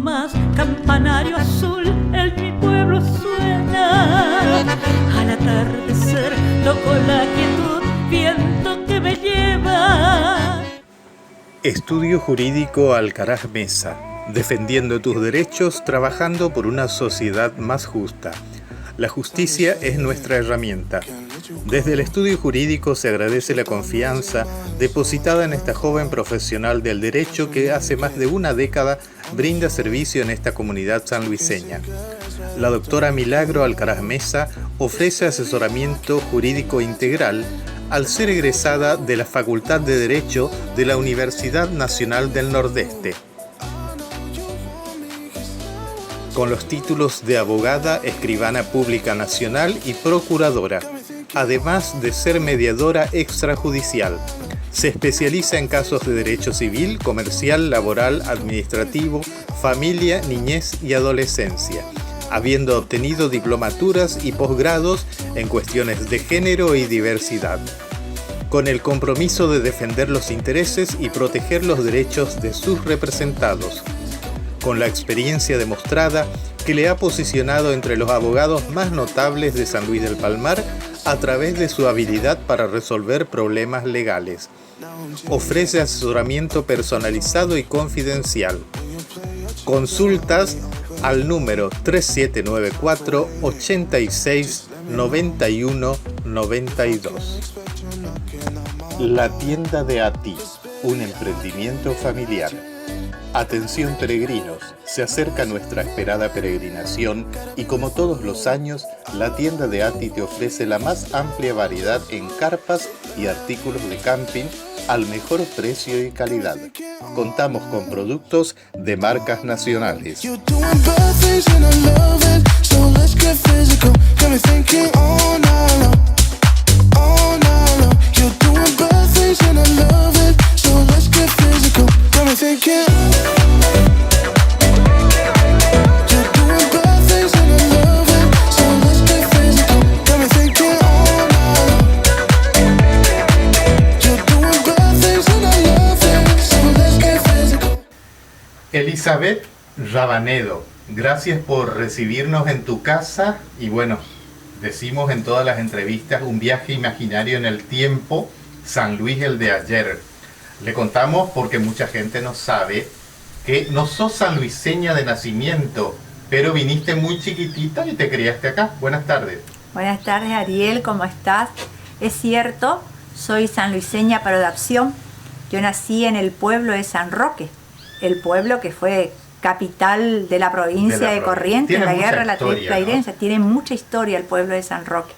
segundo más, campanario azul, el mi pueblo suena. Al atardecer toco la quietud, viento que me lleva. Estudio Jurídico Alcaraz Mesa, defendiendo tus derechos, trabajando por una sociedad más justa. La justicia es nuestra herramienta. Desde el estudio jurídico se agradece la confianza depositada en esta joven profesional del derecho que hace más de una década brinda servicio en esta comunidad sanluiseña. La doctora Milagro Alcaraz Mesa ofrece asesoramiento jurídico integral al ser egresada de la Facultad de Derecho de la Universidad Nacional del Nordeste, con los títulos de abogada, escribana pública nacional y procuradora, además de ser mediadora extrajudicial. Se especializa en casos de derecho civil, comercial, laboral, administrativo, familia, niñez y adolescencia, habiendo obtenido diplomaturas y posgrados en cuestiones de género y diversidad, con el compromiso de defender los intereses y proteger los derechos de sus representados, con la experiencia demostrada que le ha posicionado entre los abogados más notables de San Luis del Palmar a través de su habilidad para resolver problemas legales. Ofrece asesoramiento personalizado y confidencial. Consultas al número 3794 86 91 92. La tienda de Ati, un emprendimiento familiar. Atención peregrinos, se acerca nuestra esperada peregrinación y como todos los años, la tienda de Ati te ofrece la más amplia variedad en carpas y artículos de camping al mejor precio y calidad. Contamos con productos de marcas nacionales. Elizabeth Rabanedo, gracias por recibirnos en tu casa y bueno, decimos en todas las entrevistas un viaje imaginario en el tiempo, San Luis el de ayer. Le contamos porque mucha gente no sabe que no sos sanluiseña de nacimiento, pero viniste muy chiquitita y te criaste acá. Buenas tardes. Buenas tardes, Ariel, ¿cómo estás? Es cierto, soy sanluiseña por adopción. Yo nací en el pueblo de San Roque, el pueblo que fue capital de la provincia de Corrientes en la guerra de la Triple Herencia. Tiene mucha historia el pueblo de San Roque.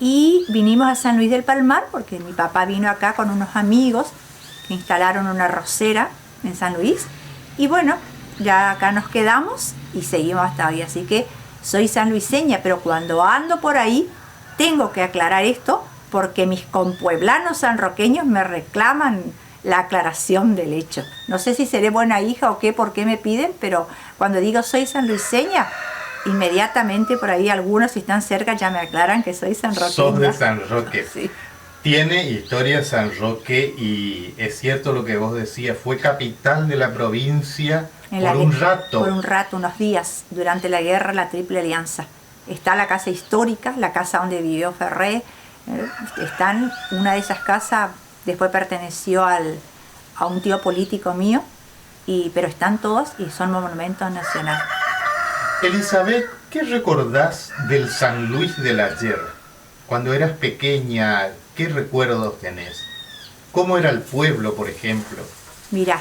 Y vinimos a San Luis del Palmar porque mi papá vino acá con unos amigos que instalaron una arrocera en San Luis. Y bueno, ya acá nos quedamos y seguimos hasta hoy. Así que soy sanluiseña, pero cuando ando por ahí tengo que aclarar esto porque mis compueblanos sanroqueños me reclaman la aclaración del hecho. No sé si seré buena hija o qué, por qué me piden, pero cuando digo soy sanluiseña, inmediatamente por ahí algunos, si están cerca, ya me aclaran que soy sanroqueña. Sos de San Roque. Sí. Tiene historia San Roque y es cierto lo que vos decías, fue capital de la provincia por un rato. Por un rato, unos días, durante la guerra de la Triple Alianza. Está la casa histórica, la casa donde vivió Ferré. Están, una de esas casas después perteneció a un tío político mío, pero están todos y son monumentos nacionales. Elizabeth, ¿qué recordás del San Luis del ayer? Cuando eras pequeña, ¿qué recuerdos tenés? ¿Cómo era el pueblo, por ejemplo? Mira,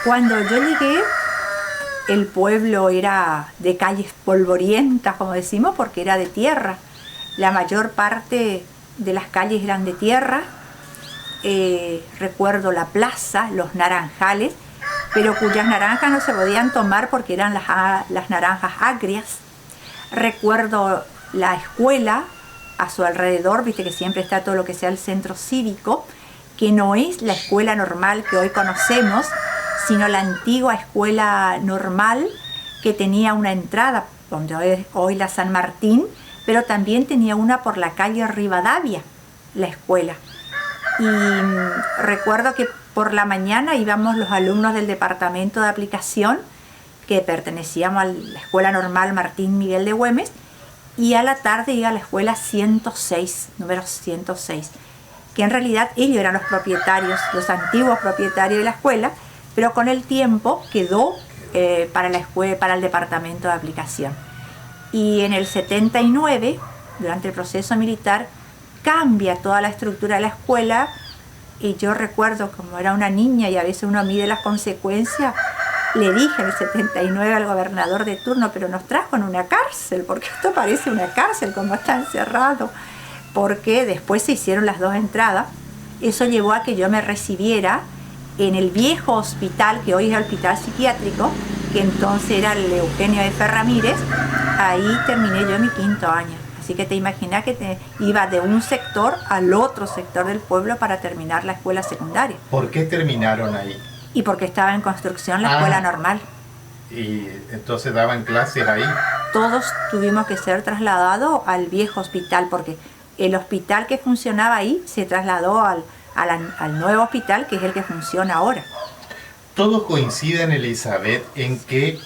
cuando yo llegué, el pueblo era de calles polvorientas, como decimos, porque era de tierra. La mayor parte de las calles eran de tierra. Recuerdo la plaza, los naranjales, pero cuyas naranjas no se podían tomar porque eran las naranjas agrias. Recuerdo la escuela a su alrededor, viste que siempre está todo lo que sea el centro cívico, que no es la escuela normal que hoy conocemos, sino la antigua escuela normal que tenía una entrada, donde es hoy la San Martín, pero también tenía una por la calle Rivadavia, la escuela. Y recuerdo que por la mañana íbamos los alumnos del departamento de aplicación que pertenecíamos a la Escuela Normal Martín Miguel de Güemes, y a la tarde iba a la escuela 106, número 106, que en realidad ellos eran los propietarios, los antiguos propietarios de la escuela, pero con el tiempo quedó para la escuela, para el departamento de aplicación. Y en el 79, durante el proceso militar, cambia toda la estructura de la escuela, y yo recuerdo, como era una niña y a veces uno mide las consecuencias, le dije en el 79 al gobernador de turno, pero nos trajo en una cárcel, porque esto parece una cárcel como está encerrado, porque después se hicieron las 2 entradas. Eso llevó a que yo me recibiera en el viejo hospital, que hoy es el hospital psiquiátrico, que entonces era el Eugenio F. Ramírez. Ahí terminé yo mi 5.º año. Así que te imaginas que iba de un sector al otro sector del pueblo para terminar la escuela secundaria. ¿Por qué terminaron ahí? Y porque estaba en construcción la escuela normal. Y entonces daban clases ahí. Todos tuvimos que ser trasladados al viejo hospital, porque el hospital que funcionaba ahí se trasladó al nuevo hospital, que es el que funciona ahora. Todos coinciden, Elizabeth, en que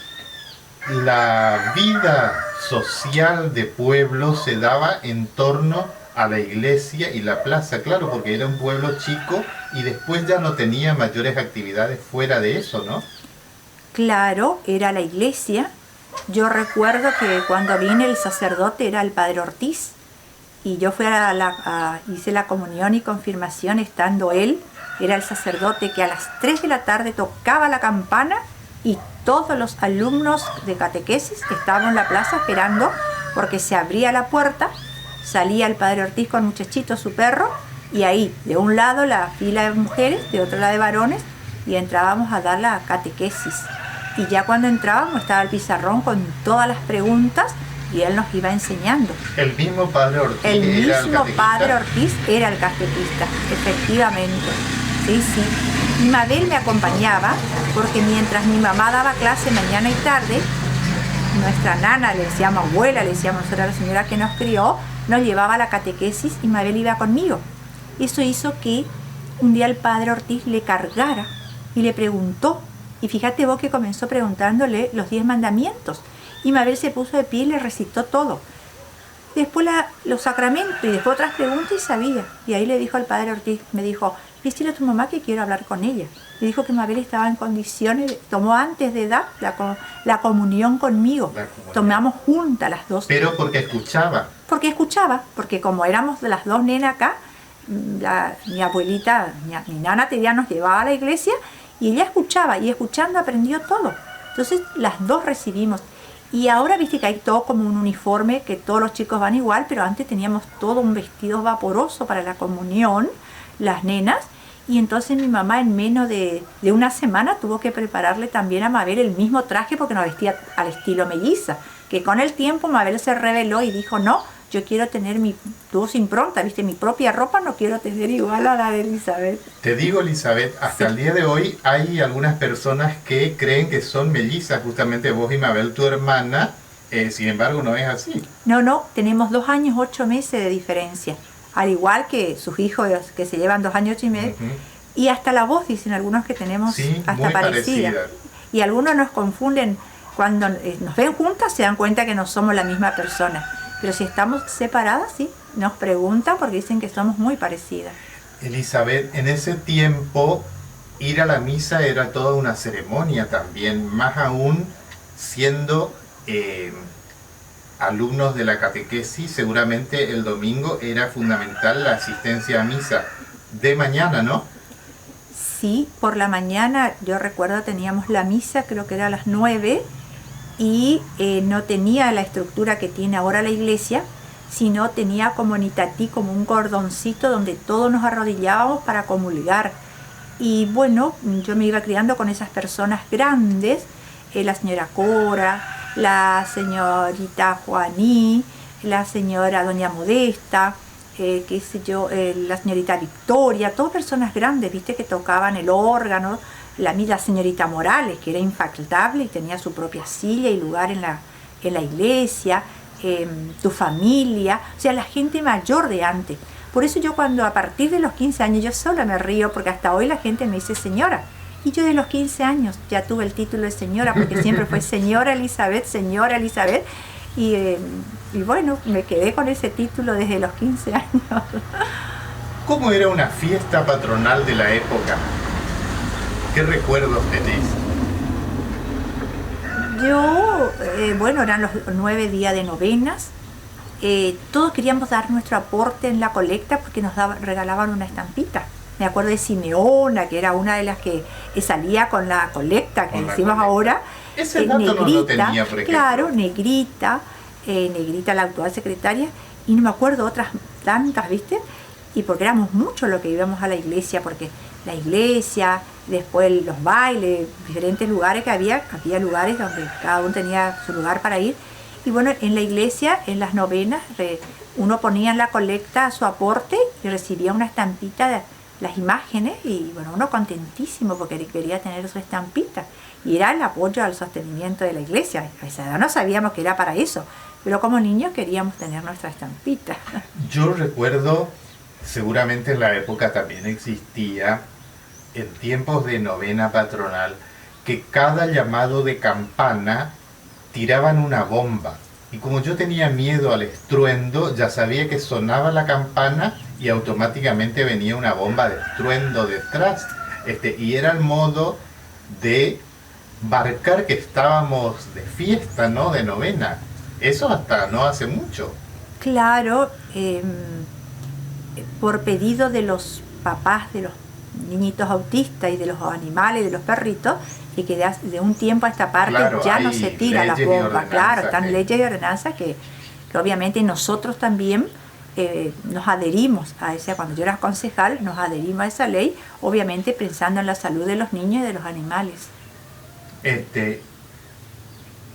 la vida social de pueblo se daba en torno a la iglesia y la plaza, claro, porque era un pueblo chico y después ya no tenía mayores actividades fuera de eso, ¿no? Claro, era la iglesia. Yo recuerdo que cuando vine el sacerdote era el padre Ortiz, y yo fui hice la comunión y confirmación estando él. Era el sacerdote que a las 3 de la tarde tocaba la campana, y todos los alumnos de catequesis estaban en la plaza esperando, porque se abría la puerta, salía el padre Ortiz con Muchachito, su perro, y ahí de un lado la fila de mujeres, de otro la de varones, y entrábamos a dar la catequesis. Y ya cuando entrábamos estaba el pizarrón con todas las preguntas, y él nos iba enseñando. El mismo padre Ortiz El era el mismo catequista. padre Ortiz era el catequista, efectivamente. Sí, sí. Y Mabel me acompañaba, porque mientras mi mamá daba clase mañana y tarde, nuestra nana, le decíamos abuela, le decíamos, era la señora que nos crió, nos llevaba a la catequesis y Mabel iba conmigo. Eso hizo que un día el padre Ortiz le cargara y le preguntó, y fíjate vos que comenzó preguntándole los 10 mandamientos, y Mabel se puso de pie y le recitó todo. Después los sacramentos y después otras preguntas, y sabía. Y ahí le dijo al padre Ortiz, me dijo, decirle a tu mamá que quiero hablar con ella. Le dijo que Mabel estaba en condiciones, tomó antes de edad la comunión conmigo. Tomamos juntas las dos. Pero porque escuchaba. Porque escuchaba, porque como éramos de las 2 nenas acá, mi abuelita, mi nana Teria nos llevaba a la iglesia, y ella escuchaba, y escuchando aprendió todo. Entonces las dos recibimos. Y ahora viste que hay todo como un uniforme, que todos los chicos van igual, pero antes teníamos todo un vestido vaporoso para la comunión, las nenas, y entonces mi mamá en menos de una semana tuvo que prepararle también a Mabel el mismo traje, porque nos vestía al estilo melliza, que con el tiempo Mabel se rebeló y dijo, no, yo quiero tener tuvo su impronta, viste, mi propia ropa no quiero tener igual a la de Elizabeth. Te digo, Elizabeth, hasta el día de hoy hay algunas personas que creen que son mellizas, justamente vos y Mabel, tu hermana, sin embargo no es así. No, tenemos 2 años, 8 meses de diferencia, al igual que sus hijos que se llevan 2 años, 8 meses, y hasta la voz dicen algunos que tenemos hasta muy parecida. Y algunos nos confunden, cuando nos ven juntas se dan cuenta que no somos la misma persona. Pero si estamos separadas, sí, nos preguntan porque dicen que somos muy parecidas. Elizabeth, en ese tiempo ir a la misa era toda una ceremonia también, más aún siendo alumnos de la catequesis, seguramente el domingo era fundamental la asistencia a misa de mañana, ¿no? Sí, por la mañana, yo recuerdo teníamos la misa, creo que era a las 9, y no tenía la estructura que tiene ahora la iglesia, sino tenía como en Itatí, como un cordoncito donde todos nos arrodillábamos para comulgar. Y bueno, yo me iba criando con esas personas grandes, la señora Cora, la señorita Juaní, la señora Doña Modesta, qué sé yo, la señorita Victoria, todas personas grandes, viste, que tocaban el órgano. La señorita Morales, que era infaltable y tenía su propia silla y lugar en la iglesia, tu familia, o sea, la gente mayor de antes. Por eso yo cuando a partir de los 15 años, yo sola me río, porque hasta hoy la gente me dice señora, Y yo de los 15 años ya tuve el título de señora, porque siempre fue señora Elizabeth, señora Elizabeth. Y bueno, me quedé con ese título desde los 15 años. ¿Cómo era una fiesta patronal de la época? ¿Qué recuerdos tenés? Yo, bueno, eran los 9 días de novenas. Todos queríamos dar nuestro aporte en la colecta porque nos regalaban una estampita. Me acuerdo de Simeona, que era una de las que salía con la colecta, que decimos ahora. Ese dato negrita, no lo tenía, por ejemplo. Claro, Negrita, la actual secretaria, y no me acuerdo otras tantas, ¿viste? Y porque éramos muchos los que íbamos a la iglesia, porque la iglesia, después los bailes, diferentes lugares que había lugares donde cada uno tenía su lugar para ir. Y bueno, en la iglesia, en las novenas, uno ponía en la colecta su aporte y recibía una estampita de las imágenes, y bueno, uno contentísimo porque quería tener su estampita. Y era el apoyo al sostenimiento de la iglesia. A esa edad no sabíamos que era para eso, pero como niños queríamos tener nuestra estampita. Yo recuerdo, seguramente en la época también existía, en tiempos de novena patronal, que cada llamado de campana tiraban una bomba. Y como yo tenía miedo al estruendo, ya sabía que sonaba la campana y automáticamente venía una bomba de estruendo detrás. Y era el modo de marcar que estábamos de fiesta, ¿no? De novena. Eso hasta no hace mucho. Claro, por pedido de los papás de los niñitos autistas y de los animales, de los perritos, y que de un tiempo a esta parte, claro, ya no se tira la bomba. Claro, están leyes y ordenanzas que obviamente nosotros también nos adherimos a esa. Cuando yo era concejal, nos adherimos a esa ley, obviamente pensando en la salud de los niños y de los animales.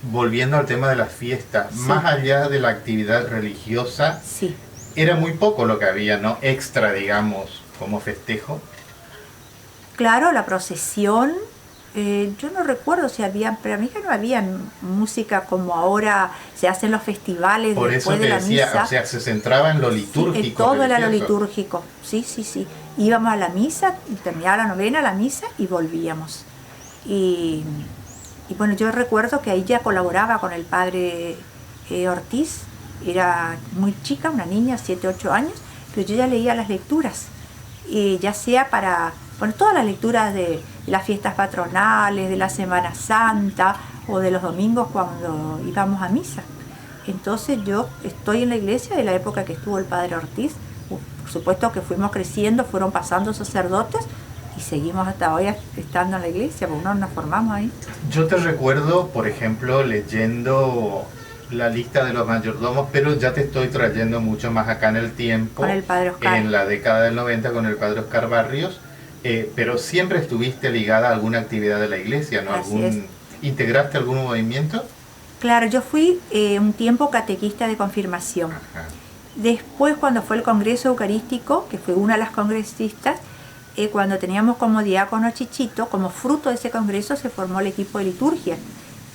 Volviendo al tema de las fiestas, sí, más allá de la actividad religiosa, sí, era muy poco lo que había, ¿no? Extra, digamos, como festejo. Claro, la procesión. Yo no recuerdo si había, pero a mí que no había música como ahora se hacen los festivales. Por después eso te de la decía, misa. O sea, se centraba en lo litúrgico. Sí, todo era lo litúrgico, sí. Íbamos a la misa, terminaba la novena, la misa, y volvíamos. Y bueno, yo recuerdo que ahí ya colaboraba con el padre Ortiz. Era muy chica, una niña, 7, 8 años, pero yo ya leía las lecturas, ya sea para, bueno, todas las lecturas de las fiestas patronales, de la Semana Santa o de los domingos cuando íbamos a misa. Entonces yo estoy en la iglesia de la época que estuvo el padre Ortiz. Por supuesto que fuimos creciendo, fueron pasando sacerdotes y seguimos hasta hoy estando en la iglesia, porque no nos formamos ahí. Yo te recuerdo, por ejemplo, leyendo la lista de los mayordomos, pero ya te estoy trayendo mucho más acá en el tiempo, con el padre Oscar, en la década del 90 con el padre Oscar Barrios, pero siempre estuviste ligada a alguna actividad de la iglesia, ¿no? ¿Integraste algún movimiento? Claro, yo fui un tiempo catequista de confirmación. Ajá. Después, cuando fue el Congreso Eucarístico, que fue una de las congresistas, cuando teníamos como diácono a Chichito, como fruto de ese congreso se formó el equipo de liturgia.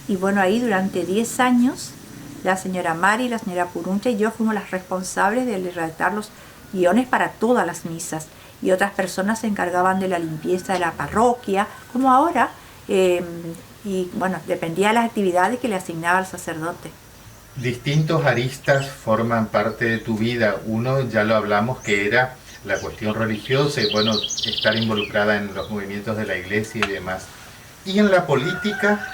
Y bueno, ahí durante 10 años, la señora Mari, la señora Puruncha y yo fuimos las responsables de redactar los guiones para todas las misas. Y otras personas se encargaban de la limpieza de la parroquia, como ahora. Y bueno, dependía de las actividades que le asignaba el sacerdote. Distintos aristas forman parte de tu vida. Uno, ya lo hablamos, que era la cuestión religiosa y bueno, estar involucrada en los movimientos de la iglesia y demás. ¿Y en la política,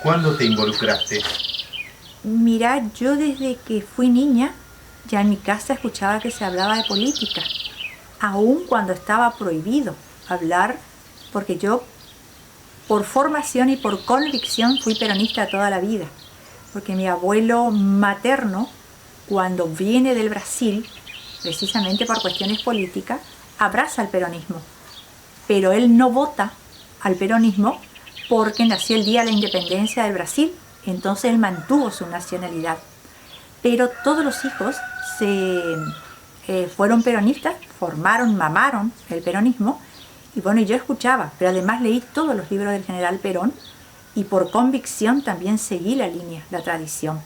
cuándo te involucraste? Mira, yo desde que fui niña, ya en mi casa escuchaba que se hablaba de política, aun cuando estaba prohibido hablar, porque yo, por formación y por convicción, fui peronista toda la vida, porque mi abuelo materno, cuando viene del Brasil, precisamente por cuestiones políticas, abraza el peronismo, pero él no vota al peronismo porque nació el día de la independencia del Brasil, entonces él mantuvo su nacionalidad. Pero todos los hijos fueron peronistas, mamaron el peronismo, y bueno, yo escuchaba, pero además leí todos los libros del general Perón, y por convicción también seguí la línea, la tradición.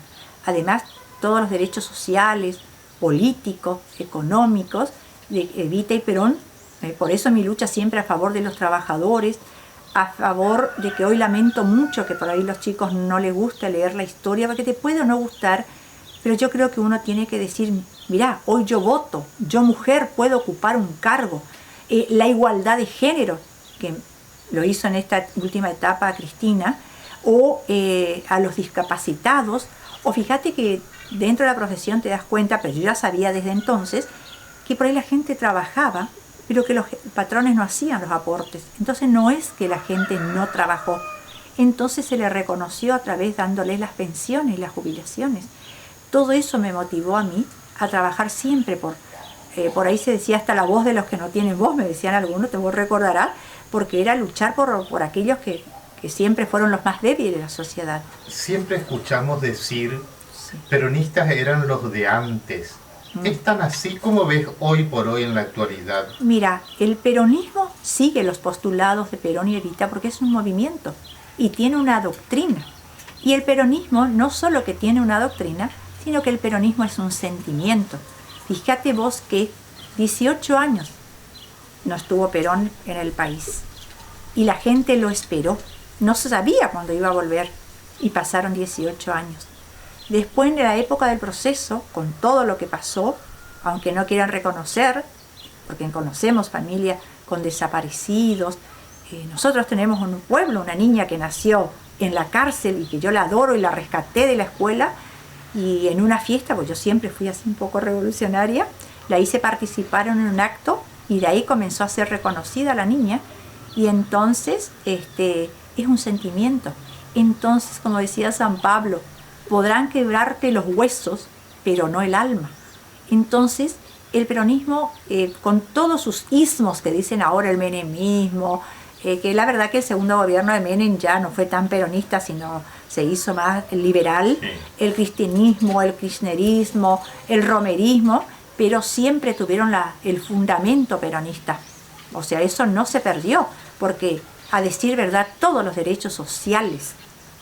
Además, todos los derechos sociales, políticos, económicos de Evita y Perón, por eso mi lucha siempre a favor de los trabajadores, a favor de que hoy lamento mucho que por ahí los chicos no les gusta leer la historia, porque te puede o no gustar, pero yo creo que uno tiene que decir, mirá, hoy yo voto, yo mujer puedo ocupar un cargo. La igualdad de género, que lo hizo en esta última etapa Cristina, o a los discapacitados, o fíjate que dentro de la profesión te das cuenta, pero yo ya sabía desde entonces, que por ahí la gente trabajaba, pero que los patrones no hacían los aportes. Entonces no es que la gente no trabajó, entonces se le reconoció a través dándoles las pensiones y las jubilaciones. Todo eso me motivó a mí a trabajar siempre por ahí se decía hasta la voz de los que no tienen voz, me decían algunos, te vos recordarás, porque era luchar por aquellos que siempre fueron los más débiles de la sociedad. Siempre escuchamos decir, peronistas eran los de antes. ¿Es tan así como ves hoy por hoy en la actualidad? Mira, el peronismo sigue los postulados de Perón y Evita porque es un movimiento y tiene una doctrina. Y el peronismo no solo que tiene una doctrina, sino que el peronismo es un sentimiento. Fíjate vos que 18 años no estuvo Perón en el país y la gente lo esperó. No se sabía cuándo iba a volver y pasaron 18 años. Después, en la época del proceso, con todo lo que pasó, aunque no quieran reconocer, porque conocemos familias con desaparecidos, nosotros tenemos un pueblo, una niña que nació en la cárcel y que yo la adoro y la rescaté de la escuela, y en una fiesta, pues yo siempre fui así un poco revolucionaria, la hice participar en un acto y de ahí comenzó a ser reconocida la niña, y entonces es un sentimiento. Entonces, como decía San Pablo, podrán quebrarte los huesos, pero no el alma. Entonces, el peronismo, con todos sus ismos que dicen ahora el menemismo, que la verdad que el segundo gobierno de Menem ya no fue tan peronista, sino se hizo más liberal, sí. El cristianismo, el kirchnerismo, el romerismo, pero siempre tuvieron el fundamento peronista. O sea, eso no se perdió, porque a decir verdad, todos los derechos sociales,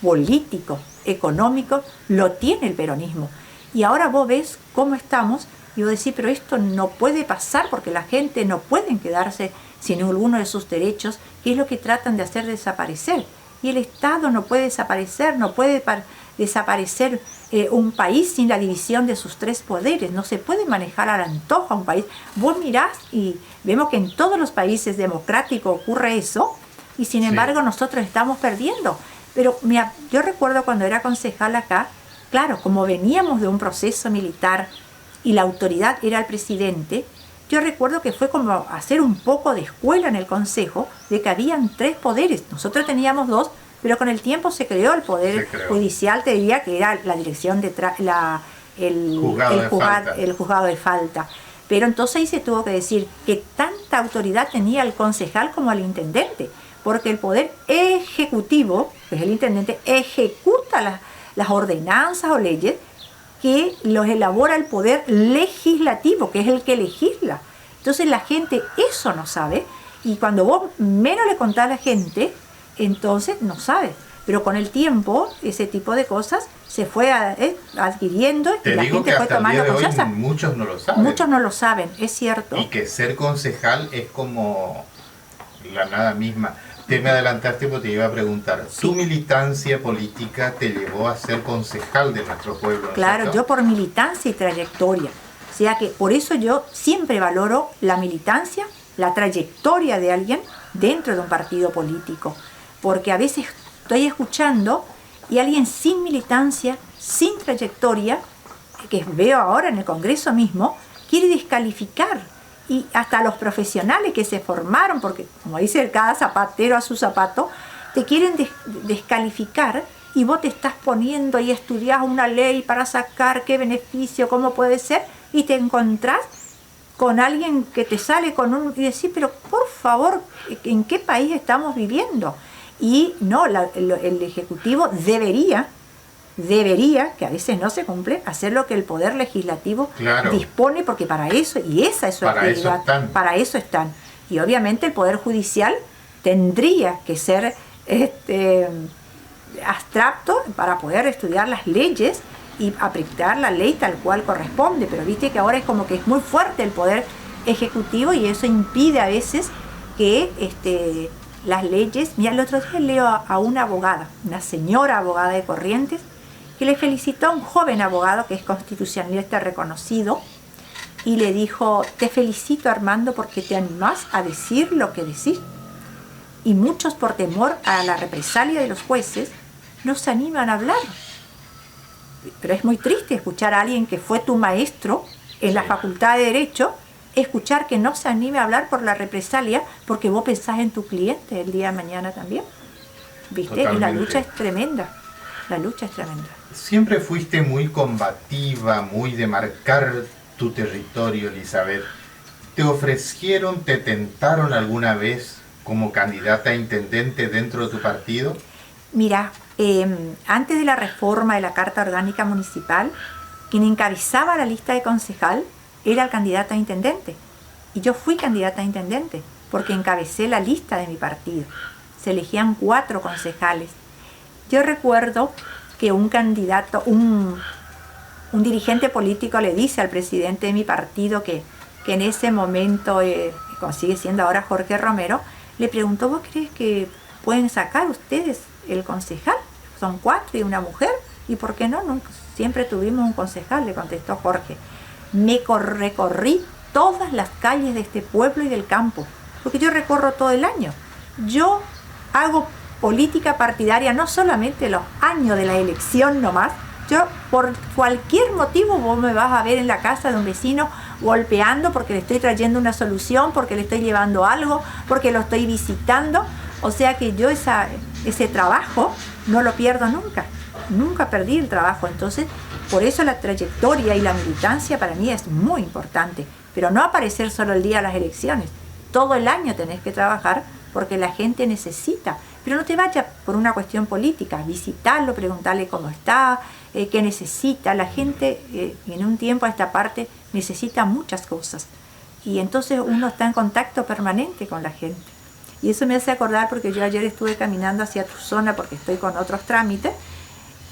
políticos, económicos, lo tiene el peronismo. Y ahora vos ves cómo estamos, y vos decís, pero esto no puede pasar porque la gente no puede quedarse sin alguno de sus derechos, que es lo que tratan de hacer desaparecer. Y el Estado no puede desaparecer, no puede desaparecer un país sin la división de sus tres poderes. No se puede manejar al antojo a un país. Vos mirás y vemos que en todos los países democráticos ocurre eso, y sin embargo nosotros estamos perdiendo. Pero yo recuerdo cuando era concejal acá, claro, como veníamos de un proceso militar y la autoridad era el presidente, yo recuerdo que fue como hacer un poco de escuela en el consejo, de que habían tres poderes. Nosotros teníamos dos, pero con el tiempo se creó el poder judicial, te diría que era la dirección de el juzgado de falta. Pero entonces ahí se tuvo que decir que tanta autoridad tenía el concejal como el intendente, porque el poder ejecutivo, que es el intendente, ejecuta las ordenanzas o leyes que los elabora el poder legislativo, que es el que legisla. Entonces la gente eso no sabe, y cuando vos menos le contás a la gente, entonces no sabe. Pero con el tiempo, ese tipo de cosas se fue adquiriendo y la gente fue tomando confianza. Muchos no lo saben. Muchos no lo saben, es cierto. Y que ser concejal es como la nada misma. Te me adelantaste porque te iba a preguntar, ¿tu militancia política te llevó a ser concejal de nuestro pueblo? Claro, yo por militancia y trayectoria. O sea que por eso yo siempre valoro la militancia, la trayectoria de alguien dentro de un partido político. Porque a veces estoy escuchando y alguien sin militancia, sin trayectoria, que veo ahora en el Congreso mismo, quiere descalificar. Y hasta los profesionales que se formaron, porque como dice cada zapatero a su zapato, te quieren descalificar, y vos te estás poniendo y estudiás una ley para sacar qué beneficio, cómo puede ser, y te encontrás con alguien que te sale con y decís, pero por favor, ¿en qué país estamos viviendo? Y no, el Ejecutivo debería, que a veces no se cumple, hacer lo que el Poder Legislativo dispone, porque para eso, y esa es su actividad, para eso están. Y obviamente el Poder Judicial tendría que ser abstracto para poder estudiar las leyes y aplicar la ley tal cual corresponde, pero viste que ahora es como que es muy fuerte el Poder Ejecutivo, y eso impide a veces que las leyes. Mira, el otro día leo a una abogada, una señora abogada de Corrientes, que le felicitó a un joven abogado que es constitucionalista reconocido y le dijo: te felicito, Armando, porque te animás a decir lo que decís. Y muchos, por temor a la represalia de los jueces, no se animan a hablar. Pero es muy triste escuchar a alguien que fue tu maestro en la Facultad de Derecho, escuchar que no se anime a hablar por la represalia porque vos pensás en tu cliente el día de mañana también. ¿Viste? Totalmente. Y la lucha es tremenda. La lucha es tremenda. Siempre fuiste muy combativa, muy de marcar tu territorio, Elizabeth. ¿Te ofrecieron, te tentaron alguna vez como candidata a intendente dentro de tu partido? Mira, antes de la reforma de la Carta Orgánica Municipal, quien encabezaba la lista de concejal era el candidato a intendente. Y yo fui candidata a intendente porque encabecé la lista de mi partido. Se elegían 4 concejales. Yo recuerdo que un candidato, un dirigente político le dice al presidente de mi partido que en ese momento, sigue siendo ahora Jorge Romero, le preguntó: ¿vos crees que pueden sacar ustedes el concejal? Son 4 y una mujer. ¿Y por qué no? Nunca, siempre tuvimos un concejal, le contestó Jorge. Recorrí todas las calles de este pueblo y del campo, porque yo recorro todo el año. Yo hago política partidaria no solamente los años de la elección nomás. Yo, por cualquier motivo, vos me vas a ver en la casa de un vecino golpeando porque le estoy trayendo una solución, porque le estoy llevando algo, porque lo estoy visitando. O sea que yo ese trabajo no lo pierdo nunca. Nunca perdí el trabajo. Entonces, por eso la trayectoria y la militancia para mí es muy importante. Pero no aparecer solo el día de las elecciones. Todo el año tenés que trabajar porque la gente necesita. Pero no te vayas por una cuestión política. Visitarlo, preguntarle cómo está, qué necesita. La gente en un tiempo a esta parte necesita muchas cosas. Y entonces uno está en contacto permanente con la gente. Y eso me hace acordar porque yo ayer estuve caminando hacia tu zona porque estoy con otros trámites.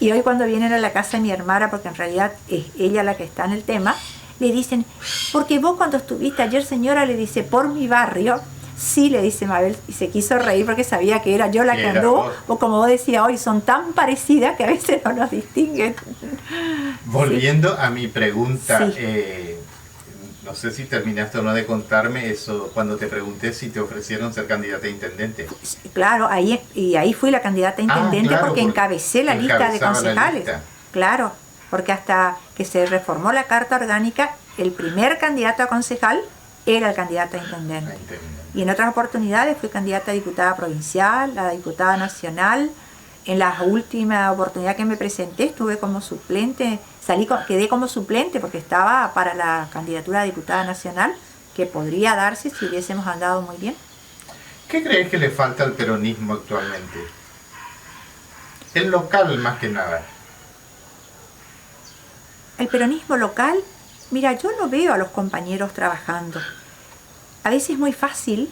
Y hoy cuando vienen a la casa de mi hermana, porque en realidad es ella la que está en el tema, le dicen: porque vos cuando estuviste ayer, señora, le dice, por mi barrio. Sí, le dice Mabel, y se quiso reír porque sabía que era yo la que anduvo, o como vos decías hoy, son tan parecidas que a veces no nos distinguen. Volviendo a mi pregunta, Sí. no sé si terminaste o no de contarme eso, cuando te pregunté si te ofrecieron ser candidata a intendente. Claro, ahí fui la candidata a intendente, claro, porque encabecé la lista de encabezaba la concejales. lista. Claro, porque hasta que se reformó la Carta Orgánica, el primer candidato a concejal era el candidato a intendente. Y en otras oportunidades fui candidata a diputada provincial, a diputada nacional. En la última oportunidad que me presenté estuve como suplente, quedé como suplente porque estaba para la candidatura a diputada nacional, que podría darse si hubiésemos andado muy bien. ¿Qué crees que le falta al peronismo actualmente? El local más que nada. El peronismo local, mira, yo no veo a los compañeros trabajando. A veces es muy fácil,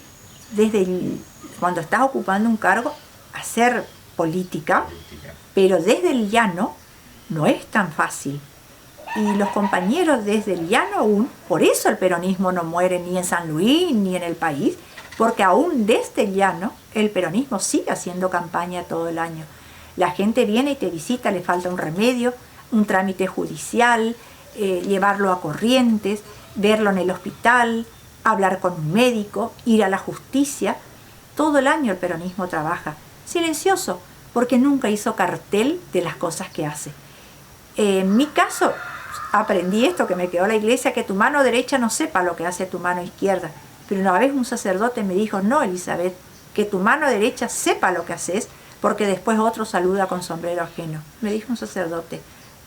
cuando estás ocupando un cargo, hacer política, pero desde el llano no es tan fácil. Y los compañeros desde el llano aún, por eso el peronismo no muere ni en San Luis ni en el país, porque aún desde el llano el peronismo sigue haciendo campaña todo el año. La gente viene y te visita, le falta un remedio, un trámite judicial, llevarlo a Corrientes, verlo en el hospital, hablar con un médico, ir a la justicia. Todo el año el peronismo trabaja, silencioso, porque nunca hizo cartel de las cosas que hace. En mi caso, aprendí esto que me quedó la iglesia, que tu mano derecha no sepa lo que hace tu mano izquierda. Pero una vez un sacerdote me dijo: no, Elizabeth, que tu mano derecha sepa lo que haces, porque después otro saluda con sombrero ajeno. Me dijo un sacerdote.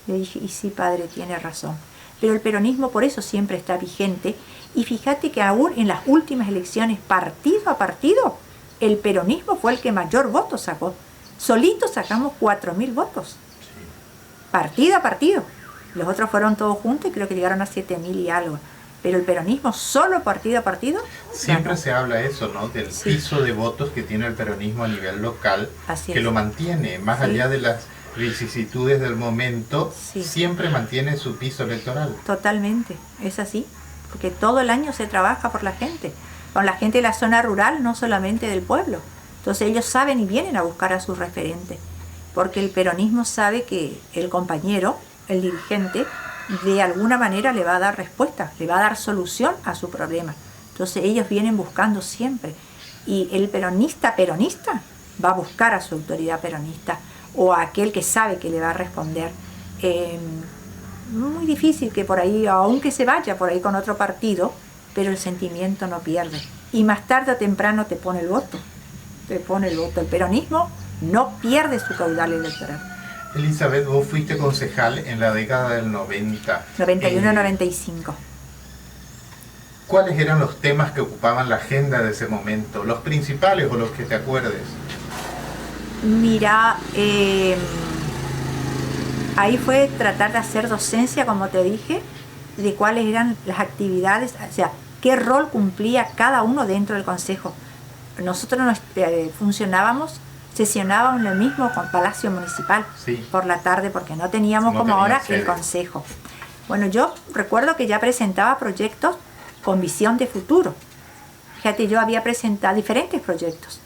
Le dije: y sí, padre, tiene razón. Pero el peronismo por eso siempre está vigente. Y fíjate que aún en las últimas elecciones, partido a partido, el peronismo fue el que mayor votos sacó. Solito sacamos 4.000 votos. Partido a partido. Los otros fueron todos juntos y creo que llegaron a 7.000 y algo. Pero el peronismo solo partido a partido. Siempre ganó. se habla eso, ¿no? Del piso de votos que tiene el peronismo a nivel local, Así que es. lo mantiene, más Sí. allá de las vicisitudes del momento, Sí. siempre mantiene su piso electoral. Totalmente, es así. Porque todo el año se trabaja por la gente. Con la gente de la zona rural, no solamente del pueblo. Entonces ellos saben y vienen a buscar a sus referentes, porque el peronismo sabe que el compañero, el dirigente, de alguna manera le va a dar respuesta, le va a dar solución a su problema. Entonces ellos vienen buscando siempre. Y el peronista va a buscar a su autoridad peronista o a aquel que sabe que le va a responder. Muy difícil que por ahí, aunque se vaya por ahí con otro partido, pero el sentimiento no pierde. Y más tarde o temprano te pone el voto. Te pone el voto. El peronismo no pierde su caudal electoral. Elizabeth, vos fuiste concejal en la década del 90. 91-95. ¿Cuáles eran los temas que ocupaban la agenda de ese momento? ¿Los principales o los que te acuerdes? Mira, ahí fue tratar de hacer docencia, como te dije, de cuáles eran las actividades, o sea, qué rol cumplía cada uno dentro del consejo. Nosotros sesionábamos en el mismo Palacio Municipal, sí, por la tarde, porque no teníamos como ahora el consejo. Bueno, yo recuerdo que ya presentaba proyectos con visión de futuro. Fíjate, yo había presentado diferentes proyectos.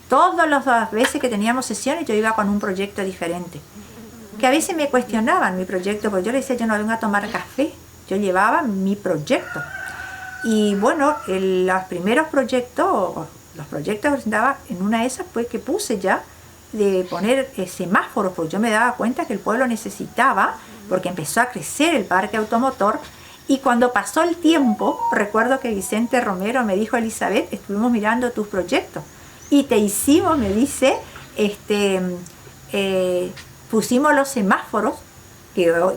Todas las veces que teníamos sesiones yo iba con un proyecto diferente. Que a veces me cuestionaban mi proyecto, porque yo les decía, yo no vengo a tomar café, yo llevaba mi proyecto. Y bueno, los primeros proyectos, los proyectos que presentaba, en una de esas fue que puse ya de poner semáforos, porque yo me daba cuenta que el pueblo necesitaba, porque empezó a crecer el parque automotor. Y cuando pasó el tiempo, recuerdo que Vicente Romero me dijo, Elizabeth, estuvimos mirando tus proyectos y te hicimos, me dice, pusimos los semáforos,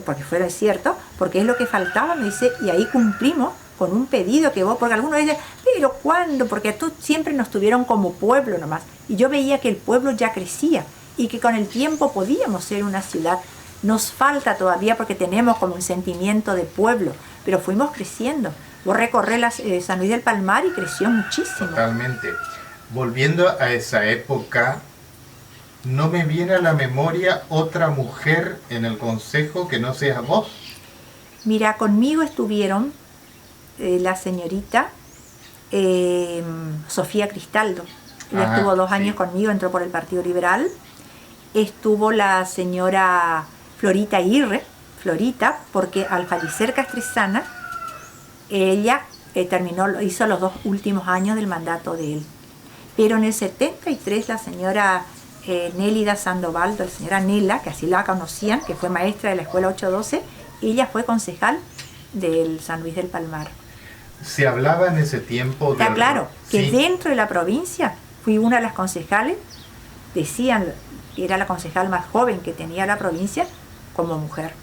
porque fue cierto, porque es lo que faltaba, me dice, y ahí cumplimos con un pedido que vos, porque algunos decían, pero ¿cuándo? Porque tú siempre nos tuvieron como pueblo nomás, y yo veía que el pueblo ya crecía, y que con el tiempo podíamos ser una ciudad. Nos falta todavía porque tenemos como un sentimiento de pueblo, pero fuimos creciendo. Vos recorrés San Luis del Palmar y creció muchísimo. Totalmente. Volviendo a esa época, no me viene a la memoria otra mujer en el consejo que no seas vos. Mira, conmigo estuvieron la señorita Sofía Cristaldo. Ella estuvo 2 años conmigo, entró por el Partido Liberal. Estuvo la señora Florita Aguirre, Florita, porque al fallecer Castresana, ella hizo los 2 últimos años del mandato de él. Pero en el 73 la señora Nélida Sandoval, la señora Nela, que así la conocían, que fue maestra de la escuela 812, ella fue concejal del San Luis del Palmar. Se hablaba en ese tiempo de... Está claro, que sí, dentro de la provincia fui una de las concejales, decían que era la concejal más joven que tenía la provincia como mujer.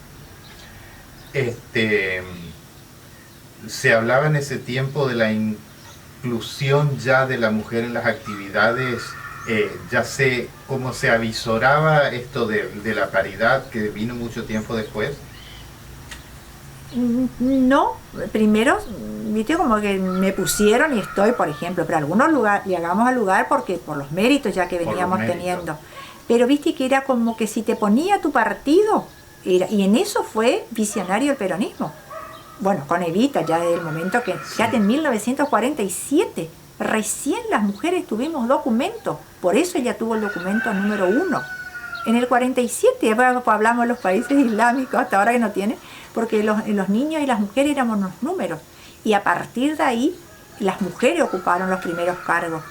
Se hablaba en ese tiempo de la inclusión ya de la mujer en las actividades, ya sé cómo se avisoraba esto de la paridad que vino mucho tiempo después. No, primero, viste, como que me pusieron y estoy, por ejemplo, pero algunos lugares llegamos al lugar porque por los méritos ya que veníamos teniendo. Pero viste que era como que si te ponía tu partido, y en eso fue visionario el peronismo. Bueno, con Evita ya desde el momento que, fíjate, en 1947, recién las mujeres tuvimos documento, por eso ella tuvo el documento número 1. En el 47, hablamos de los países islámicos, hasta ahora que no tienen, porque los niños y las mujeres éramos unos números. Y a partir de ahí, las mujeres ocuparon los primeros cargos.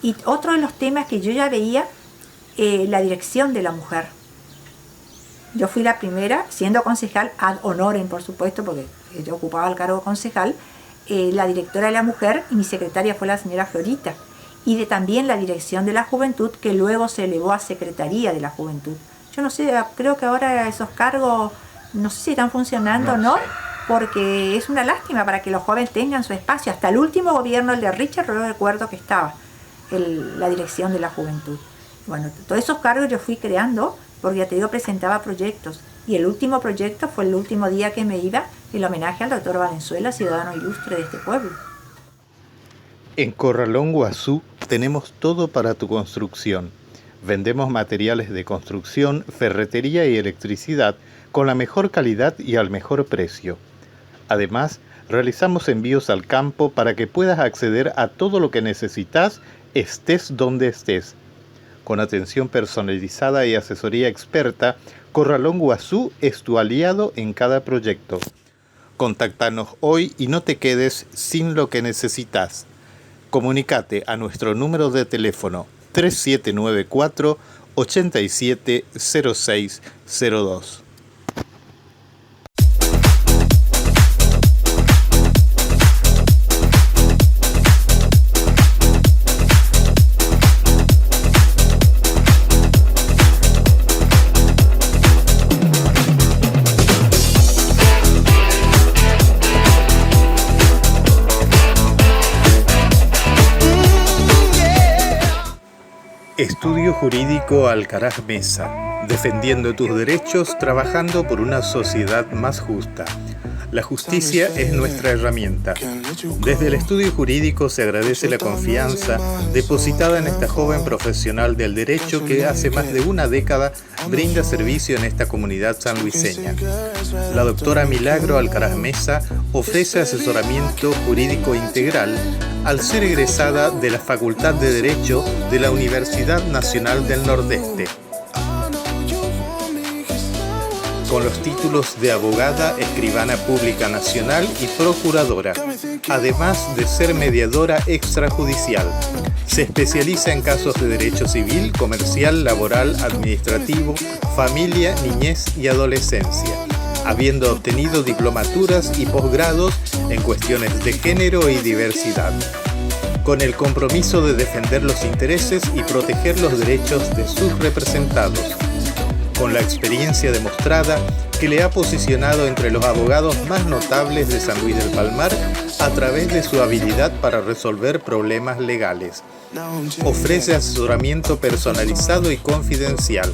Y otro de los temas que yo ya veía, la dirección de la mujer. Yo fui la primera, siendo concejal, ad honorem, por supuesto, porque yo ocupaba el cargo de concejal, la directora de la mujer, y mi secretaria fue la señora Florita. Y también la dirección de la juventud, que luego se elevó a Secretaría de la Juventud. Yo no sé, creo que ahora esos cargos, no sé si están funcionando o no, porque es una lástima para que los jóvenes tengan su espacio. Hasta el último gobierno, el de Richard, yo recuerdo que estaba la dirección de la juventud. Bueno, todos esos cargos yo fui creando, porque ya te digo, presentaba proyectos. Y el último proyecto fue el último día que me iba, el homenaje al doctor Valenzuela, ciudadano ilustre de este pueblo. En Corralón Guazú tenemos todo para tu construcción. Vendemos materiales de construcción, ferretería y electricidad con la mejor calidad y al mejor precio. Además, realizamos envíos al campo para que puedas acceder a todo lo que necesitas, estés donde estés. Con atención personalizada y asesoría experta, Corralón Guazú es tu aliado en cada proyecto. Contáctanos hoy y no te quedes sin lo que necesitas. Comunicate a nuestro número de teléfono 3794 870602. Estudio Jurídico Alcaraz Mesa, defendiendo tus derechos, trabajando por una sociedad más justa. La justicia es nuestra herramienta. Desde el estudio jurídico se agradece la confianza depositada en esta joven profesional del derecho que hace más de una década brinda servicio en esta comunidad sanluiseña. La doctora Milagro Alcaraz Mesa ofrece asesoramiento jurídico integral al ser egresada de la Facultad de Derecho de la Universidad Nacional del Nordeste. Con los títulos de abogada, escribana pública nacional y procuradora, además de ser mediadora extrajudicial. Se especializa en casos de derecho civil, comercial, laboral, administrativo, familia, niñez y adolescencia, habiendo obtenido diplomaturas y posgrados en cuestiones de género y diversidad, con el compromiso de defender los intereses y proteger los derechos de sus representados, con la experiencia demostrada que le ha posicionado entre los abogados más notables de San Luis del Palmar a través de su habilidad para resolver problemas legales. Ofrece asesoramiento personalizado y confidencial.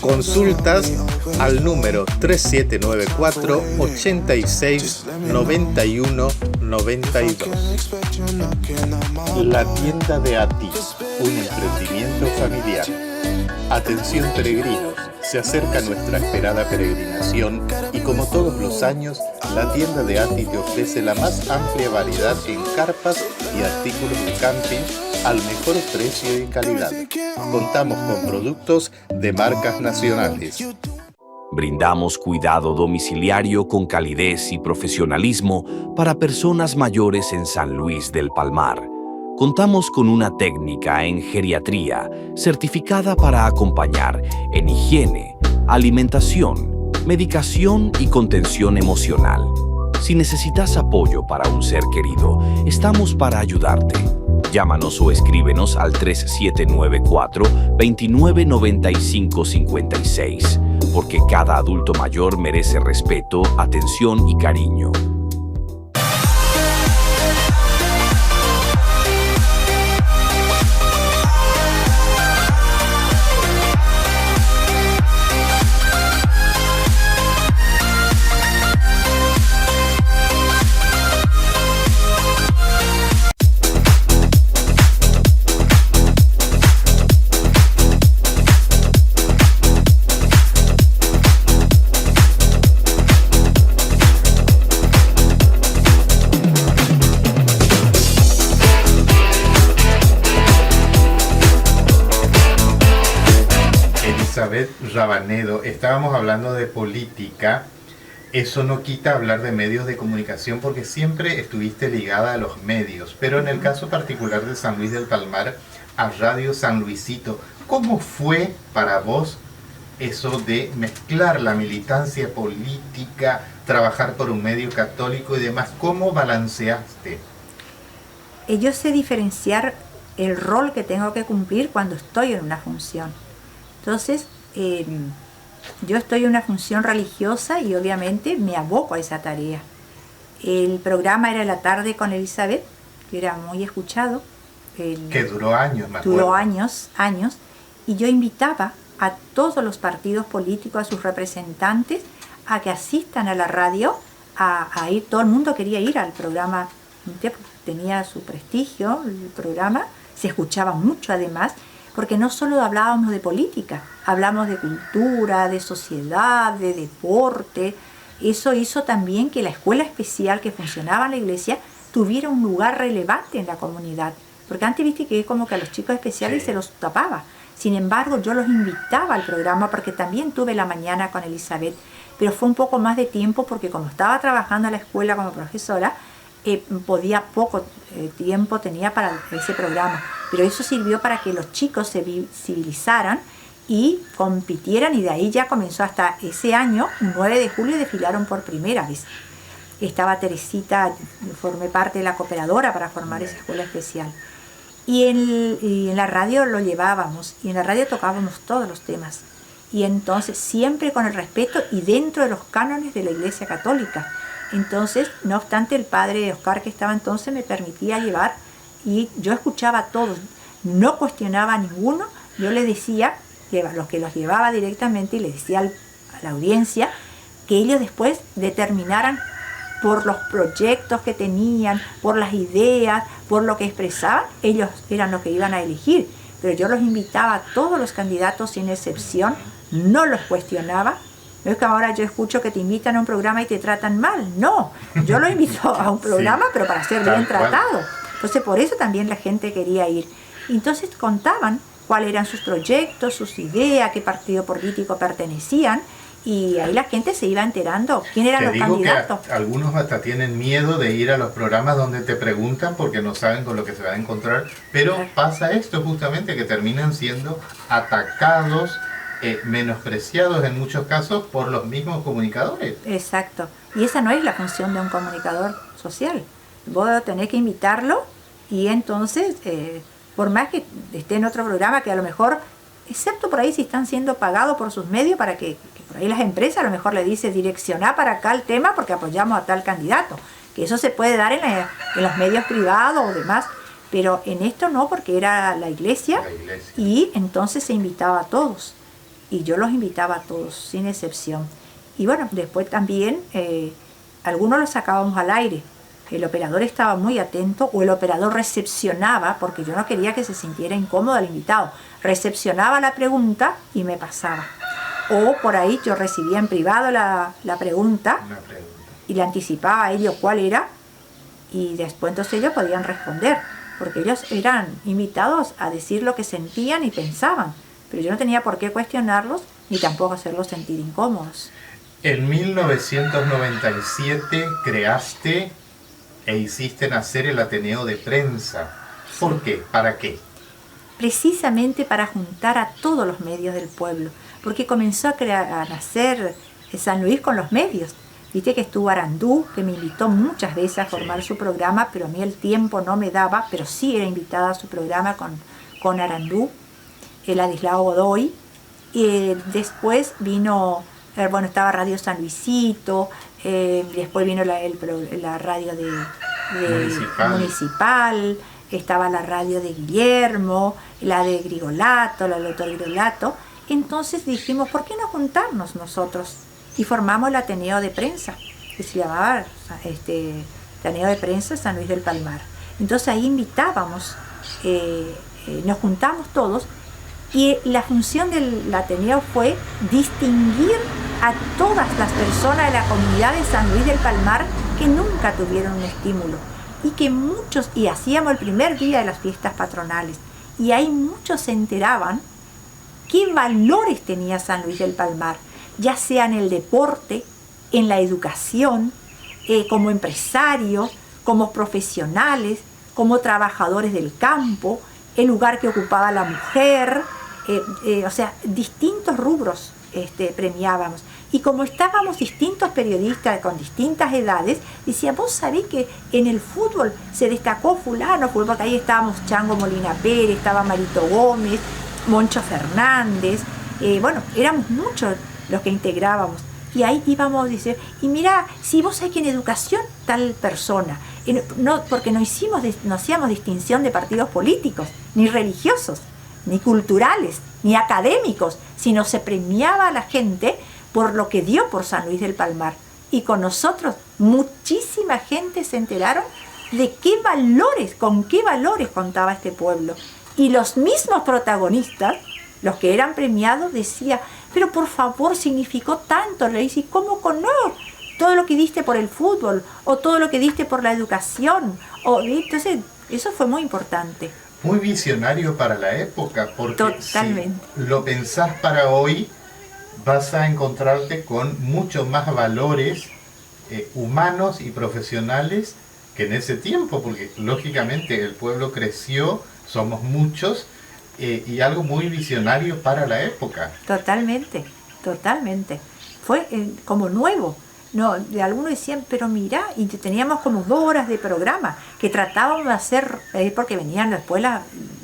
Consultas al número 3794 86 91 92. La tienda de Ati, un emprendimiento familiar. Atención peregrinos, se acerca nuestra esperada peregrinación y como todos los años, la tienda de Ati te ofrece la más amplia variedad en carpas y artículos de camping al mejor precio y calidad. Contamos con productos de marcas nacionales. Brindamos cuidado domiciliario con calidez y profesionalismo para personas mayores en San Luis del Palmar. Contamos con una técnica en geriatría certificada para acompañar en higiene, alimentación, medicación y contención emocional. Si necesitas apoyo para un ser querido, estamos para ayudarte. Llámanos o escríbenos al 3794-299556, porque cada adulto mayor merece respeto, atención y cariño. Elizabeth Rabanedo, estábamos hablando de política. Eso no quita hablar de medios de comunicación porque siempre estuviste ligada a los medios, pero en el caso particular de San Luis del Palmar, a Radio San Luisito, ¿cómo fue para vos eso de mezclar la militancia política, trabajar por un medio católico y demás? ¿Cómo balanceaste? Yo sé diferenciar el rol que tengo que cumplir cuando estoy en una función. Entonces, yo estoy en una función religiosa y obviamente me aboco a esa tarea. El programa era La Tarde con Elizabeth, que era muy escuchado. Que duró años, me acuerdo. Duró años, y yo invitaba a todos los partidos políticos, a sus representantes, a que asistan a la radio, a ir. Todo el mundo quería ir al programa, tenía su prestigio el programa, se escuchaba mucho además, porque no solo hablábamos de política, hablamos de cultura, de sociedad, de deporte. Eso hizo también que la escuela especial que funcionaba en la iglesia tuviera un lugar relevante en la comunidad. Porque antes viste que como que a los chicos especiales se los tapaba. Sin embargo, yo los invitaba al programa porque también tuve la mañana con Elizabeth, pero fue un poco más de tiempo porque como estaba trabajando en la escuela como profesora, poco tiempo tenía para ese programa. Pero eso sirvió para que los chicos se civilizaran y compitieran, y de ahí ya comenzó hasta ese año, 9 de julio, desfilaron por primera vez. Estaba Teresita, formé parte de la cooperadora para formar esa escuela especial. Y en la radio lo llevábamos, y en la radio tocábamos todos los temas. Y entonces siempre con el respeto y dentro de los cánones de la Iglesia Católica. Entonces, no obstante, el padre Oscar, que estaba entonces, me permitía llevar, y yo escuchaba a todos, no cuestionaba a ninguno. Yo le decía, los que los llevaba directamente, y le decía a la audiencia que ellos después determinaran por los proyectos que tenían, por las ideas, por lo que expresaban, ellos eran los que iban a elegir. Pero yo los invitaba a todos los candidatos sin excepción, no los cuestionaba. No es que ahora yo escucho que te invitan a un programa y te tratan mal. No, yo los invito a un programa, sí, pero para ser bien tratado. Entonces por eso también la gente quería ir. Entonces contaban cuáles eran sus proyectos, sus ideas, qué partido político pertenecían, y ahí la gente se iba enterando quién eran los candidatos. Que algunos hasta tienen miedo de ir a los programas donde te preguntan porque no saben con lo que se van a encontrar, pero pasa esto justamente, que terminan siendo atacados, menospreciados en muchos casos por los mismos comunicadores. Exacto, y esa no es la función de un comunicador social. Vos tenés que invitarlo, y entonces por más que esté en otro programa, que a lo mejor, excepto por ahí si están siendo pagados por sus medios, para que por ahí las empresas a lo mejor le dice direccionar para acá el tema porque apoyamos a tal candidato, que eso se puede dar en los medios privados o demás, pero en esto no, porque era la iglesia. Y entonces se invitaba a todos, y yo los invitaba a todos sin excepción. Y bueno, después también algunos los sacábamos al aire. El operador estaba muy atento, o el operador recepcionaba, porque yo no quería que se sintiera incómodo el invitado. Recepcionaba la pregunta y me pasaba. O por ahí yo recibía en privado la pregunta y le anticipaba a ellos cuál era, y después entonces ellos podían responder, porque ellos eran invitados a decir lo que sentían y pensaban, pero yo no tenía por qué cuestionarlos ni tampoco hacerlos sentir incómodos. En 1997 creaste e hiciste nacer el Ateneo de Prensa. ¿Por qué? ¿Para qué? Precisamente para juntar a todos los medios del pueblo, porque comenzó a nacer San Luis con los medios. Viste que estuvo Arandú, que me invitó muchas veces a formar su programa, pero a mí el tiempo no me daba, pero sí era invitada a su programa con Arandú, el Ladislao Godoy. Y después vino, estaba Radio San Luisito, después vino la radio de Municipal, estaba la radio de Guillermo, la de Grigolato, la del doctor Grigolato. Entonces dijimos, ¿por qué no juntarnos nosotros? Y formamos el Ateneo de Prensa, que se llamaba Ateneo de Prensa San Luis del Palmar. Entonces ahí invitábamos, nos juntamos todos, y la función del Ateneo fue distinguir a todas las personas de la comunidad de San Luis del Palmar que nunca tuvieron un estímulo, y que muchos, y hacíamos el primer día de las fiestas patronales, y ahí muchos se enteraban qué valores tenía San Luis del Palmar, ya sea en el deporte, en la educación, como empresarios, como profesionales, como trabajadores del campo, el lugar que ocupaba la mujer, o sea, distintos rubros premiábamos. Y como estábamos distintos periodistas con distintas edades, decía, vos sabés que en el fútbol se destacó fulano, porque ahí estábamos Chango Molina Pérez, estaba Marito Gómez, Moncho Fernández, éramos muchos los que integrábamos. Y ahí íbamos a decir, y mira, si vos sabés que en educación tal persona, porque no hacíamos distinción de partidos políticos, ni religiosos, ni culturales, ni académicos, sino se premiaba a la gente por lo que dio por San Luis del Palmar. Y con nosotros muchísima gente se enteraron de con qué valores contaba este pueblo. Y los mismos protagonistas, los que eran premiados, decían, pero por favor, significó tanto. Le dice, ¿cómo no? Todo lo que diste por el fútbol, o todo lo que diste por la educación. Entonces, eso fue muy importante. muy visionario para la época, porque Totalmente. si lo pensás para hoy, vas a encontrarte con mucho más valores humanos y profesionales que en ese tiempo, porque lógicamente el pueblo creció, somos muchos, y algo muy visionario para la época. Totalmente, totalmente. Fue como nuevo. No, de algunos decían, pero mira, y teníamos como 2 horas de programa que tratábamos de hacer, porque venían después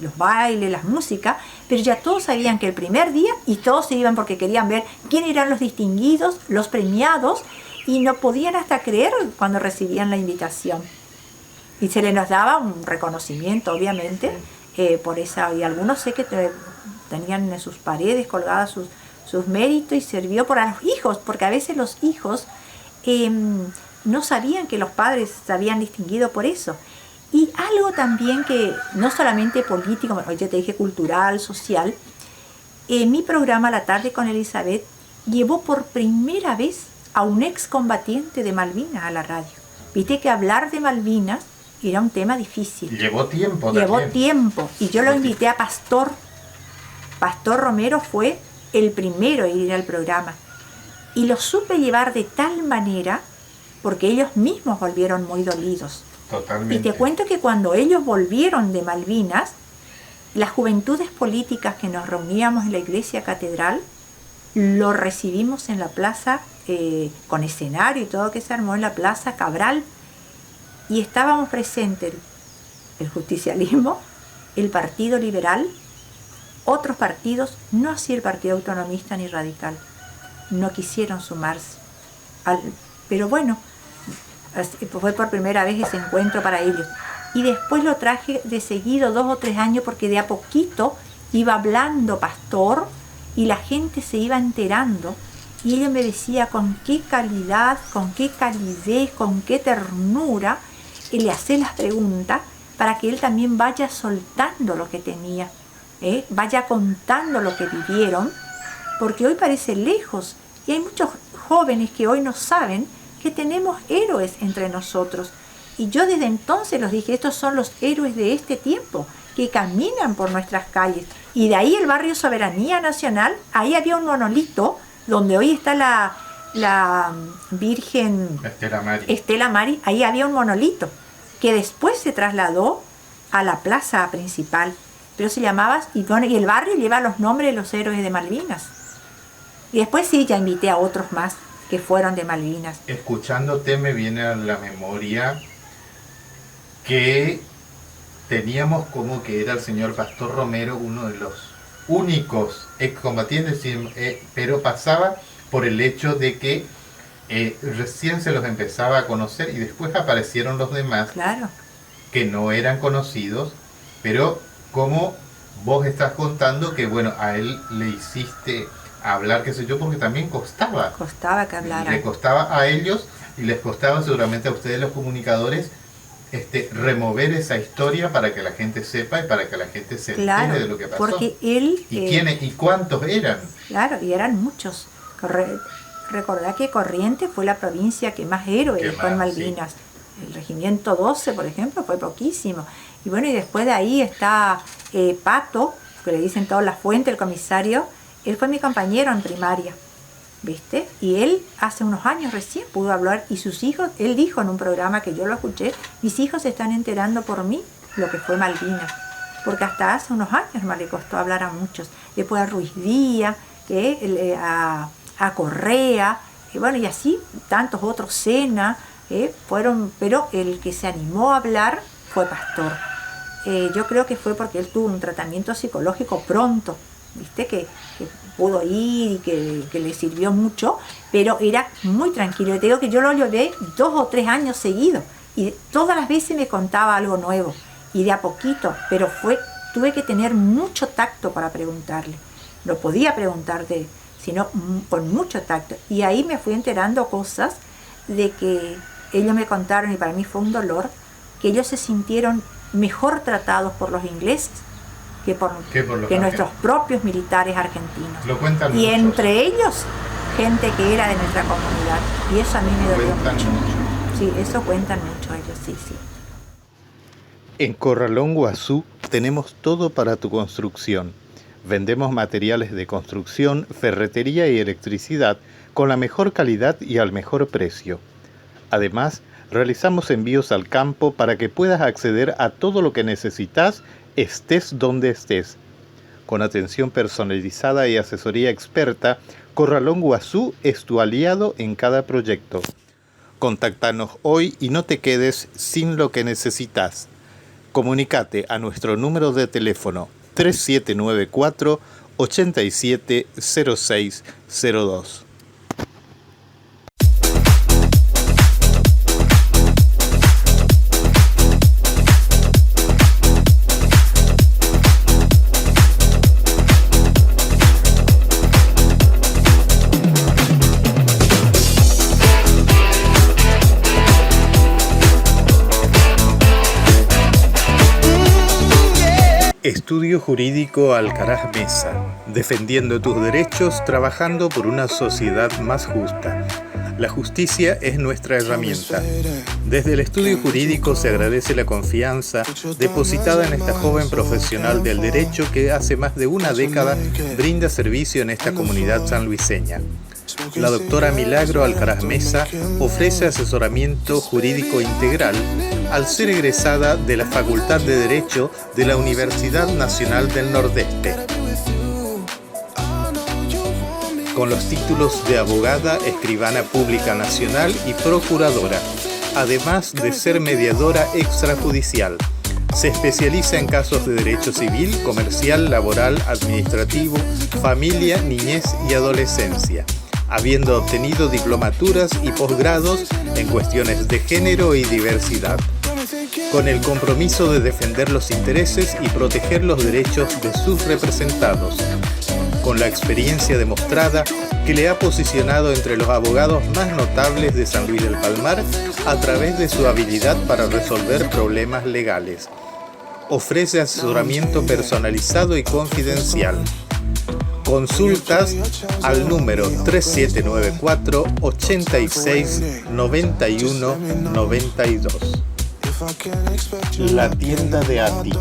los bailes, las músicas, pero ya todos sabían que el primer día, y todos se iban porque querían ver quién eran los distinguidos, los premiados, y no podían hasta creer cuando recibían la invitación. Y se les nos daba un reconocimiento, obviamente, por esa, y algunos sé que tenían en sus paredes colgadas sus méritos, y sirvió para los hijos, porque a veces los hijos no sabían que los padres se habían distinguido por eso. Y algo también que no solamente político, bueno, ya te dije cultural, social, mi programa La Tarde con Elizabeth llevó por primera vez a un excombatiente de Malvinas a la radio. Viste que hablar de Malvinas era un tema difícil. Llevó tiempo Llevó también. tiempo. Y yo lo invité a Pastor. Pastor Romero fue el primero en ir al programa. Y lo supe llevar de tal manera, porque ellos mismos volvieron muy dolidos. Totalmente. Y te cuento que cuando ellos volvieron de Malvinas, las juventudes políticas que nos reuníamos en la iglesia catedral, lo recibimos en la plaza, con escenario y todo que se armó en la plaza Cabral, y estábamos presentes el justicialismo, el Partido Liberal, otros partidos, no así el Partido Autonomista ni Radical, no quisieron sumarse. Pero bueno, fue por primera vez ese encuentro para ellos. Y después lo traje de seguido 2 o 3 años, porque de a poquito iba hablando Pastor y la gente se iba enterando, y ella me decía con qué calidad, con qué calidez, con qué ternura, y le hacé las preguntas para que él también vaya soltando lo que tenía, vaya contando lo que vivieron, porque hoy parece lejos, y hay muchos jóvenes que hoy no saben que tenemos héroes entre nosotros. Y yo desde entonces los dije, estos son los héroes de este tiempo, que caminan por nuestras calles. Y de ahí el barrio Soberanía Nacional, ahí había un monolito, donde hoy está la Virgen Estela Mari, ahí había un monolito, que después se trasladó a la plaza principal, pero se llamaba, y el barrio lleva los nombres de los héroes de Malvinas. Y después sí, ya invité a otros más que fueron de Malvinas. Escuchándote me viene a la memoria que teníamos como que era el señor Pastor Romero, uno de los únicos excombatientes, pero pasaba por el hecho de que recién se los empezaba a conocer, y después aparecieron los demás, claro, que no eran conocidos, pero como vos estás contando que bueno, a él le hiciste hablar, qué sé yo, porque también costaba que hablara. Le costaba a ellos, y les costaba seguramente a ustedes los comunicadores remover esa historia para que la gente sepa y para que la gente se entere de lo que pasó. Porque él... ¿Y quiénes y cuántos eran? Claro, y eran muchos. Recordá que Corrientes fue la provincia que más héroes dejó en Malvinas. Sí. El regimiento 12, por ejemplo, fue poquísimo. Y bueno, y después de ahí está Pato, que le dicen todas las fuentes, el comisario. Él fue mi compañero en primaria, ¿viste? Y él hace unos años recién pudo hablar, y sus hijos, él dijo en un programa que yo lo escuché, mis hijos se están enterando por mí lo que fue Malvinas, porque hasta hace unos años más le costó hablar a muchos. Después a Ruiz Díaz, a Correa, y bueno, y así tantos otros, Sena, fueron, pero el que se animó a hablar fue Pastor. Yo creo que fue porque él tuvo un tratamiento psicológico pronto, ¿viste? Que pudo ir y que le sirvió mucho, pero era muy tranquilo. Te digo que yo lo llevé 2 o 3 años seguidos, y todas las veces me contaba algo nuevo, y de a poquito, pero tuve que tener mucho tacto para preguntarle. No podía preguntarte, sino con mucho tacto. Y ahí me fui enterando cosas de que ellos me contaron, y para mí fue un dolor, que ellos se sintieron mejor tratados por los ingleses que nuestros propios militares argentinos. Lo cuentan y muchos. Entre ellos, gente que era de nuestra comunidad. Y eso a mí me dolió mucho. Sí, eso cuentan mucho ellos, sí. En Corralón Guazú tenemos todo para tu construcción. Vendemos materiales de construcción, ferretería y electricidad con la mejor calidad y al mejor precio. Además, realizamos envíos al campo para que puedas acceder a todo lo que necesitas, estés donde estés. Con atención personalizada y asesoría experta, Corralón Guazú es tu aliado en cada proyecto. Contáctanos hoy y no te quedes sin lo que necesitas. Comunícate a nuestro número de teléfono 3794 870602. Estudio Jurídico Alcaraz Mesa, defendiendo tus derechos, trabajando por una sociedad más justa. La justicia es nuestra herramienta. Desde el estudio jurídico se agradece la confianza depositada en esta joven profesional del derecho que hace más de una década brinda servicio en esta comunidad sanluiseña. La doctora Milagro Alcaraz Mesa ofrece asesoramiento jurídico integral al ser egresada de la Facultad de Derecho de la Universidad Nacional del Nordeste, con los títulos de abogada, escribana pública nacional y procuradora, además de ser mediadora extrajudicial. Se especializa en casos de derecho civil, comercial, laboral, administrativo, familia, niñez y adolescencia, habiendo obtenido diplomaturas y posgrados en cuestiones de género y diversidad, con el compromiso de defender los intereses y proteger los derechos de sus representados, con la experiencia demostrada que le ha posicionado entre los abogados más notables de San Luis del Palmar a través de su habilidad para resolver problemas legales. Ofrece asesoramiento personalizado y confidencial. Consultas al número 3794 86 91 92. La tienda de Ati,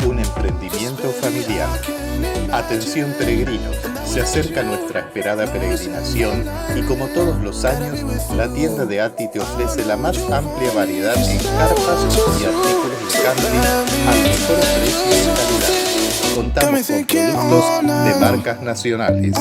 un emprendimiento familiar. Atención peregrinos, se acerca nuestra esperada peregrinación y como todos los años, la tienda de Ati te ofrece la más amplia variedad en carpas y artículos de camping al mejor precio y calidad. Contamos con productos de marcas nacionales.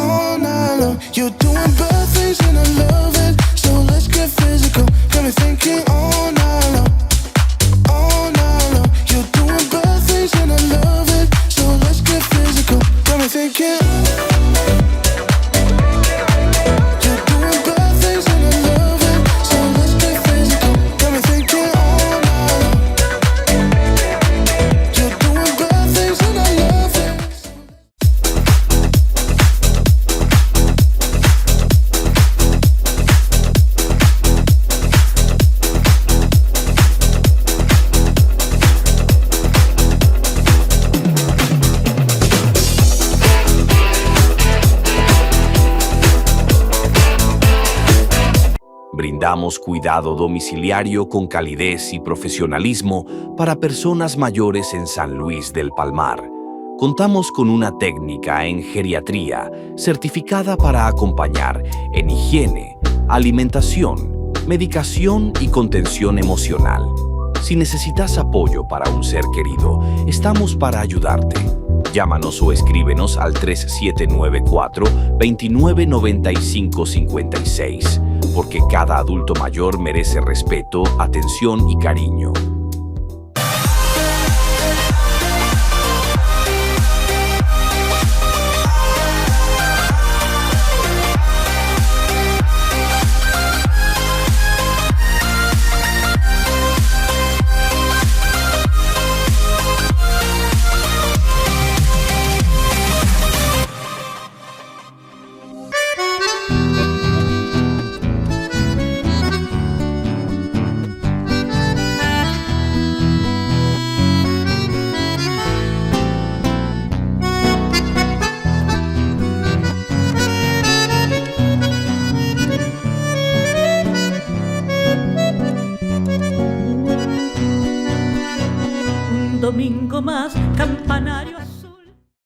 Brindamos cuidado domiciliario con calidez y profesionalismo para personas mayores en San Luis del Palmar. Contamos con una técnica en geriatría certificada para acompañar en higiene, alimentación, medicación y contención emocional. Si necesitas apoyo para un ser querido, estamos para ayudarte. Llámanos o escríbenos al 3794-299556, porque cada adulto mayor merece respeto, atención y cariño. un domingo más, campanario.